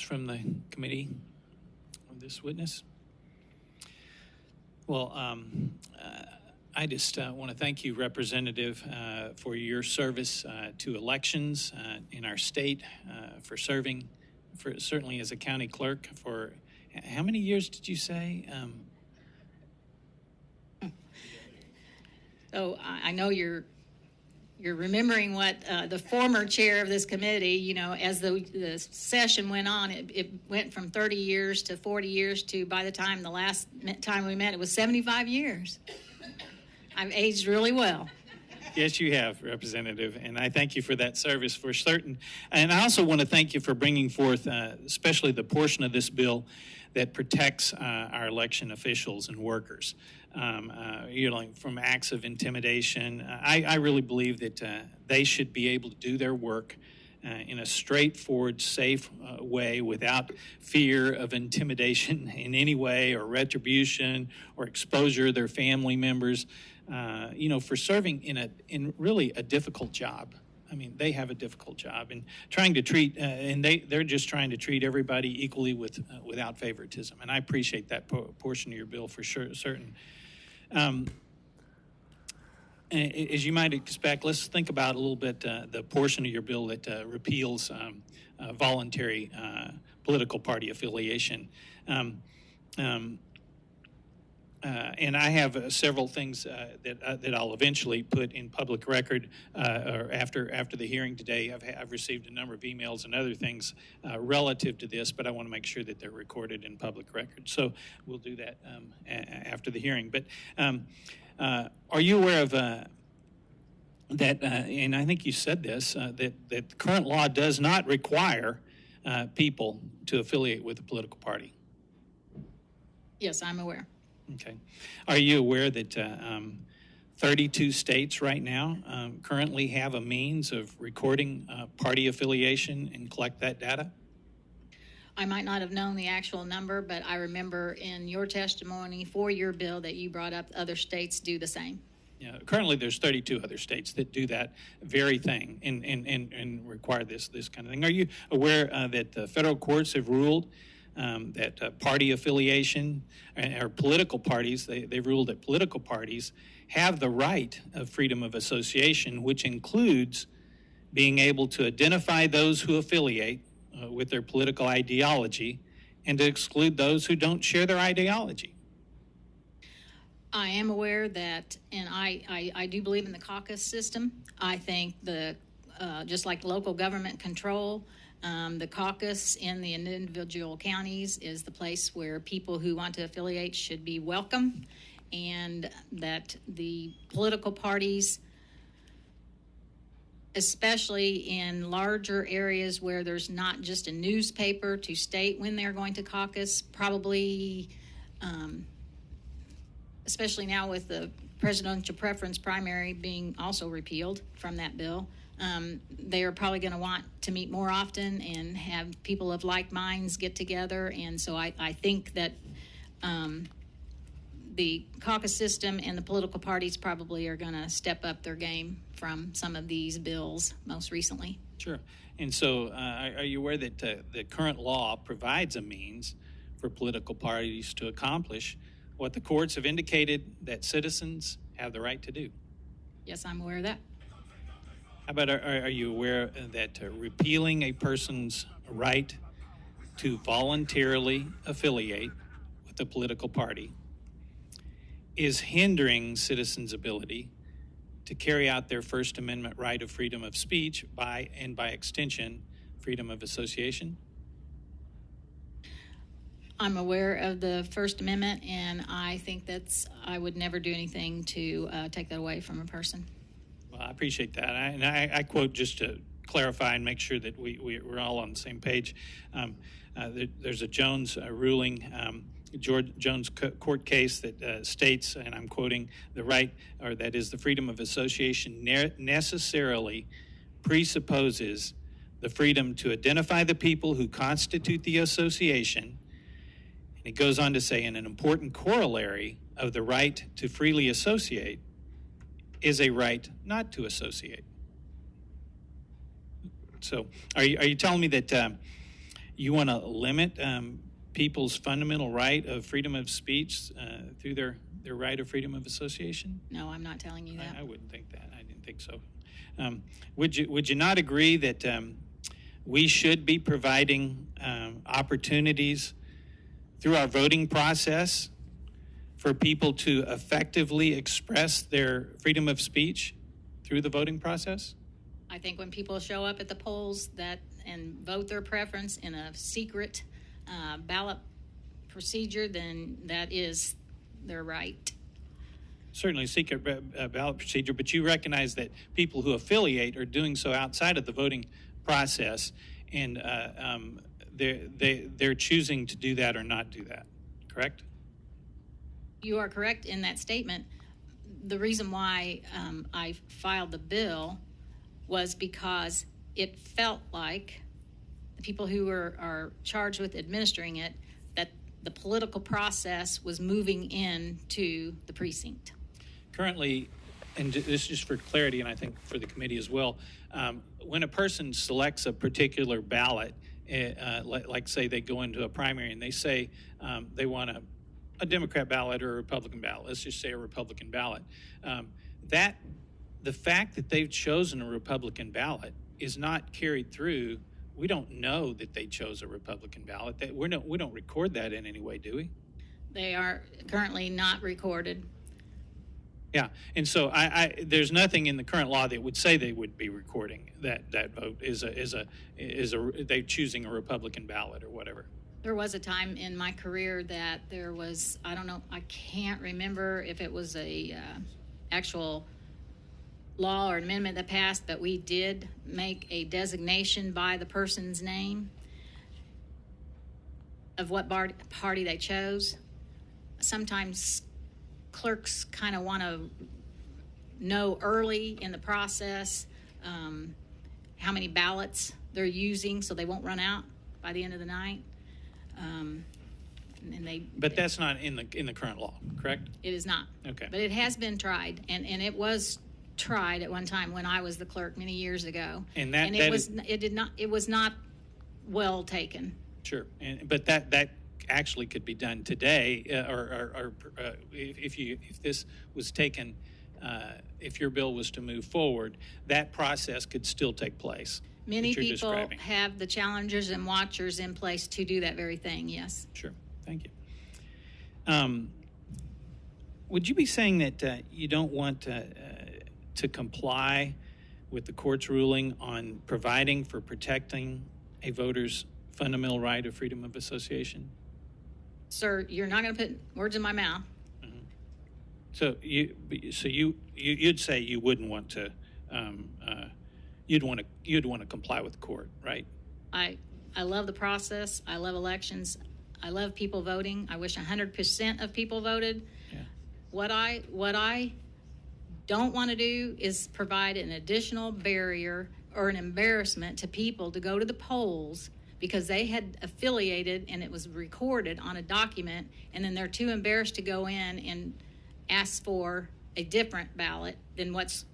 from the committee of this witness? Well, I just want to thank you, Representative, for your service to elections in our state, for serving, certainly as a county clerk for, how many years did you say? So I know you're remembering what the former chair of this committee, you know, as the session went on, it went from 30 years to 40 years to, by the time the last time we met, it was 75 years. I've aged really well. Yes, you have, Representative, and I thank you for that service for certain. And I also want to thank you for bringing forth, especially the portion of this bill that protects our election officials and workers, you know, from acts of intimidation. I really believe that they should be able to do their work in a straightforward, safe way without fear of intimidation in any way or retribution or exposure to their family members, you know, for serving in really a difficult job. I mean, they have a difficult job and trying to treat, and they're just trying to treat everybody equally without favoritism. And I appreciate that portion of your bill for sure, certain. As you might expect, let's think about a little bit the portion of your bill that repeals voluntary political party affiliation. And I have several things that I'll eventually put in public record or after the hearing today. I've received a number of emails and other things relative to this, but I want to make sure that they're recorded in public record. So we'll do that after the hearing. But are you aware of that, and I think you said this, that current law does not require people to affiliate with a political party? Yes, I'm aware. Okay. Are you aware that 32 states right now currently have a means of recording party affiliation and collect that data? I might not have known the actual number, but I remember in your testimony for your bill that you brought up other states do the same. Yeah, currently there's 32 other states that do that very thing and require this kind of thing. Are you aware that the federal courts have ruled that party affiliation or political parties, they've ruled that political parties have the right of freedom of association, which includes being able to identify those who affiliate with their political ideology and to exclude those who don't share their ideology? I am aware that, and I do believe in the caucus system. I think just like local government control, the caucus in the individual counties is the place where people who want to affiliate should be welcome, and that the political parties, especially in larger areas where there's not just a newspaper to state when they're going to caucus, probably, especially now with the presidential preference primary being also repealed from that bill, they are probably going to want to meet more often and have people of like minds get together. And so I think that the caucus system and the political parties probably are going to step up their game from some of these bills most recently. Sure. And so are you aware that the current law provides a means for political parties to accomplish what the courts have indicated that citizens have the right to do? Yes, I'm aware of that. How about, are you aware that repealing a person's right to voluntarily affiliate with a political party is hindering citizens' ability to carry out their First Amendment right of freedom of speech by extension, freedom of association? I'm aware of the First Amendment, and I think I would never do anything to take that away from a person. Well, I appreciate that. I quote just to clarify and make sure that we're all on the same page. There's a Jones ruling, Jones court case that states, and I'm quoting, the right, or that is the freedom of association necessarily presupposes the freedom to identify the people who constitute the association. And it goes on to say, and an important corollary of the right to freely associate is a right not to associate. So are you telling me that you want to limit people's fundamental right of freedom of speech through their right of freedom of association? No, I'm not telling you that. I wouldn't think that. I didn't think so. Would you not agree that we should be providing opportunities through our voting process for people to effectively express their freedom of speech through the voting process? I think when people show up at the polls and vote their preference in a secret ballot procedure, then that is their right. Certainly secret ballot procedure, but you recognize that people who affiliate are doing so outside of the voting process, and they're choosing to do that or not do that, correct? You are correct in that statement. The reason why I filed the bill was because it felt like the people who are charged with administering it, that the political process was moving into the precinct. Currently, and this is just for clarity, and I think for the committee as well, when a person selects a particular ballot, like say they go into a primary and they say they want a Democrat ballot or a Republican ballot, let's just say a Republican ballot, the fact that they've chosen a Republican ballot is not carried through. We don't know that they chose a Republican ballot. We don't record that in any way, do we? They are currently not recorded. Yeah, and so there's nothing in the current law that would say they would be recording that vote is they choosing a Republican ballot or whatever. There was a time in my career that there was, I don't know, I can't remember if it was a actual law or an amendment that passed, but we did make a designation by the person's name of what party they chose. Sometimes clerks kind of want to know early in the process how many ballots they're using so they won't run out by the end of the night. But that's not in the current law, correct? It is not. Okay. But it has been tried, and it was tried at one time when I was the clerk many years ago. And it was not well taken. Sure, but that actually could be done today, or if this was taken, if your bill was to move forward, that process could still take place. Many people have the challengers and watchers in place to do that very thing, yes. Sure, thank you. Would you be saying that you don't want to comply with the court's ruling on providing for protecting a voter's fundamental right of freedom of association? Sir, you're not going to put words in my mouth. Mm-hmm. So you'd say you wouldn't want to. You'd want to comply with the court, right? I love the process. I love elections. I love people voting. I wish 100% of people voted. Yeah. What I don't want to do is provide an additional barrier or an embarrassment to people to go to the polls because they had affiliated and it was recorded on a document, and then they're too embarrassed to go in and ask for a different ballot than what's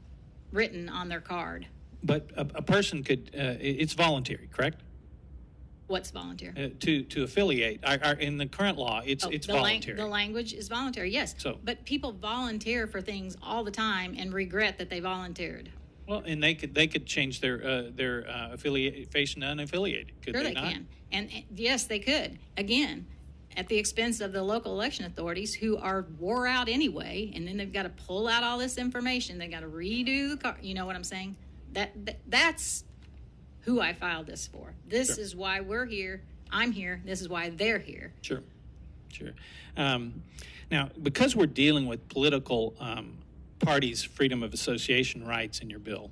written on their card. But a person could, it's voluntary, correct? What's voluntary? To affiliate. In the current law, it's voluntary. The language is voluntary, yes. But people volunteer for things all the time and regret that they volunteered. Well, and they could change their affiliation to unaffiliated, could sure they not? Sure they can. And yes, they could. Again, at the expense of the local election authorities who are wore out anyway, and then they've got to pull out all this information. They've got to redo the card. You know what I'm saying? That's who I filed this for. This Sure. is why we're here. I'm here. This is why they're here. Sure. Now, because we're dealing with political parties' freedom of association rights in your bill,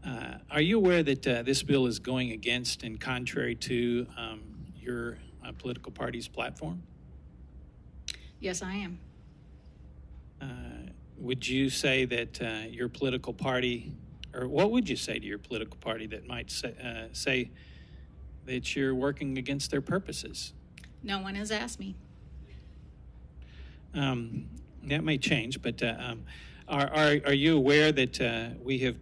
are you aware that this bill is going against and contrary to your political party's platform? Yes, I am. Would you say that your political party, or what would you say to your political party that might say that you're working against their purposes? No one has asked me. That may change, but are you aware that we have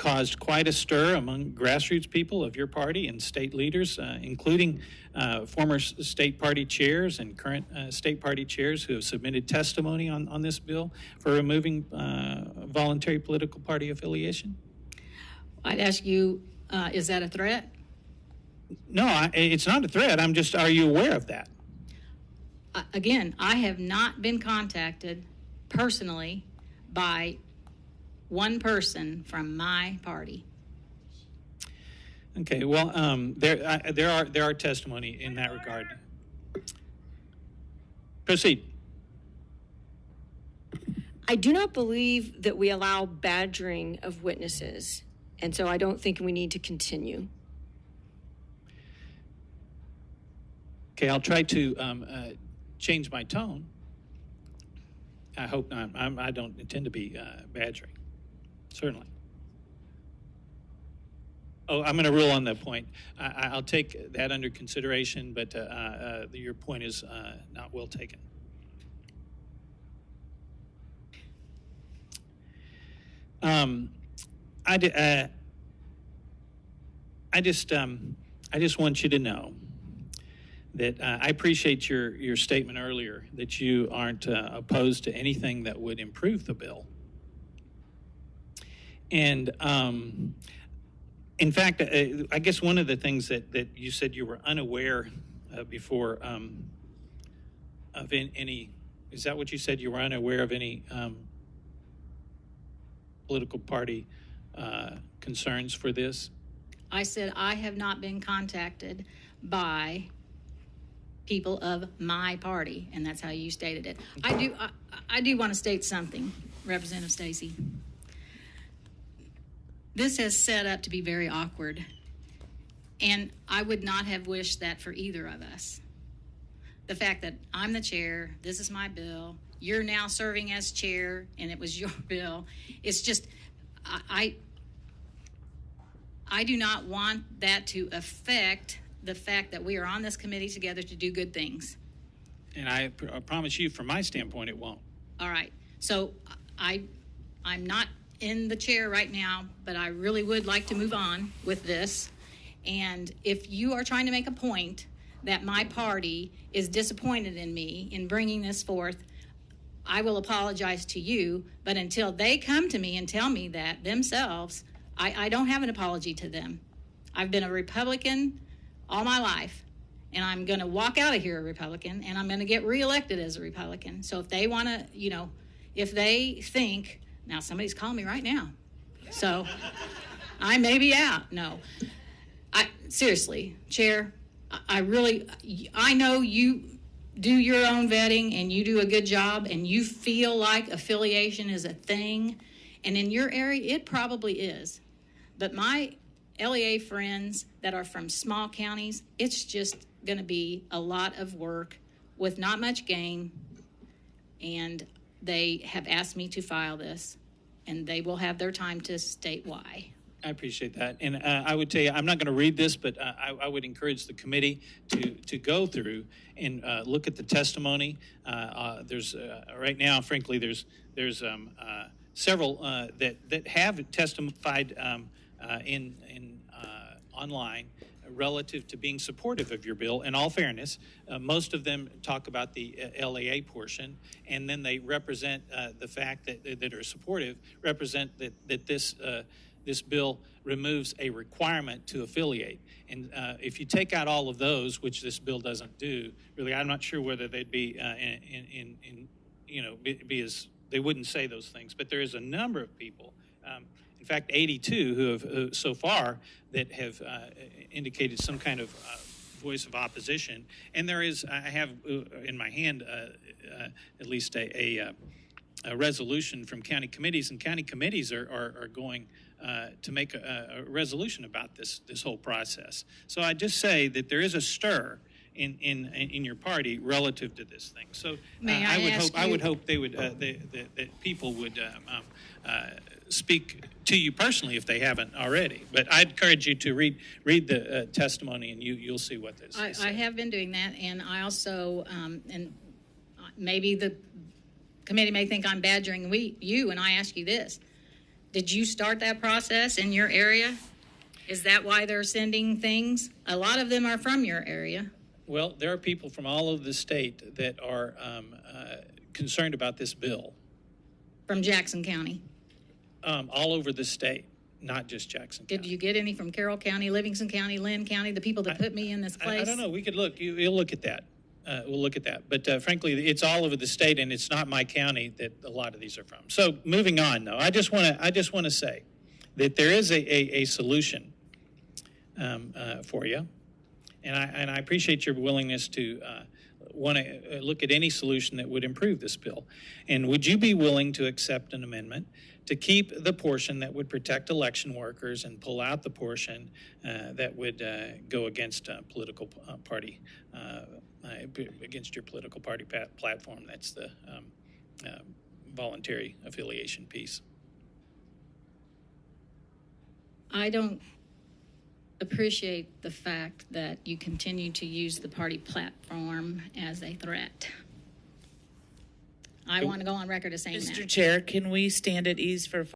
caused quite a stir among grassroots people of your party and state leaders, including former state party chairs and current state party chairs who have submitted testimony on this bill for removing voluntary political party affiliation? I'd ask you, is that a threat? No, it's not a threat. I'm just, are you aware of that? Again, I have not been contacted personally by one person from my party. Okay, well, there are testimony in that regard. Proceed. I do not believe that we allow badgering of witnesses, and so I don't think we need to continue. Okay, I'll try to change my tone. I hope not. I don't intend to be badgering, certainly. Oh, I'm going to rule on that point. I'll take that under consideration, but your point is not well taken. I just want you to know that I appreciate your statement earlier that you aren't opposed to anything that would improve the bill. And in fact, I guess one of the things that you said you were unaware before of any, is that what you said? You were unaware of any political party concerns for this? I said I have not been contacted by people of my party, and that's how you stated it. I do want to state something, Representative Stacy. This has set up to be very awkward, and I would not have wished that for either of us. The fact that I'm the chair, this is my bill, you're now serving as chair, and it was your bill. It's just, I do not want that to affect the fact that we are on this committee together to do good things. And I promise you, from my standpoint, it won't. All right. So I'm not in the chair right now, but I really would like to move on with this. And if you are trying to make a point that my party is disappointed in me in bringing this forth, I will apologize to you. But until they come to me and tell me that themselves, I don't have an apology to them. I've been a Republican all my life, and I'm going to walk out of here a Republican, and I'm going to get reelected as a Republican. So if they want to, if they think, now somebody's calling me right now, so I may be out. No, seriously, Chair, I know you do your own vetting and you do a good job and you feel like affiliation is a thing, and in your area it probably is. But my LEA friends that are from small counties, it's just going to be a lot of work with not much gain, and they have asked me to file this, and they will have their time to state why. I appreciate that. And I would tell you, I'm not going to read this, but I would encourage the committee to go through and look at the testimony. There's right now, frankly, there's several that have testified in online relative to being supportive of your bill. In all fairness, most of them talk about the LAA portion, and then they represent the fact that are supportive, represent that this bill removes a requirement to affiliate. And if you take out all of those, which this bill doesn't do, really, I'm not sure whether they'd be be as, they wouldn't say those things. But there is a number of people, in fact, 82 who have so far that have indicated some kind of voice of opposition. And there is, I have in my hand at least a resolution from county committees, and county committees are going to make a resolution about this whole process. So I just say that there is a stir in your party relative to this thing. So I would hope they would that people would speak to you personally if they haven't already. But I'd encourage you to read the testimony, and you'll see what this is. I have been doing that, and I also and maybe the committee may think I'm badgering you, and I ask you this. Did you start that process in your area? Is that why they're sending things? A lot of them are from your area. Well, there are people from all over the state that are concerned about this bill, From Jackson County. all over the state, not just Jackson Did County. you get any from Carroll County, Livingston County, Lynn County, the people that put me in this place? I don't know. We could look. You'll look at that. We'll look at that. But frankly, it's all over the state, and it's not my county that a lot of these are from. So moving on, though, I just want to say that there is a solution for you, and I appreciate your willingness to want to look at any solution that would improve this bill. And would you be willing to accept an amendment to keep the portion that would protect election workers and pull out the portion that would go against political party, against your political party platform? That's the voluntary affiliation piece. I don't appreciate the fact that you continue to use the party platform as a threat. I want to go on record as saying that. Mr. Chair, can we stand at ease for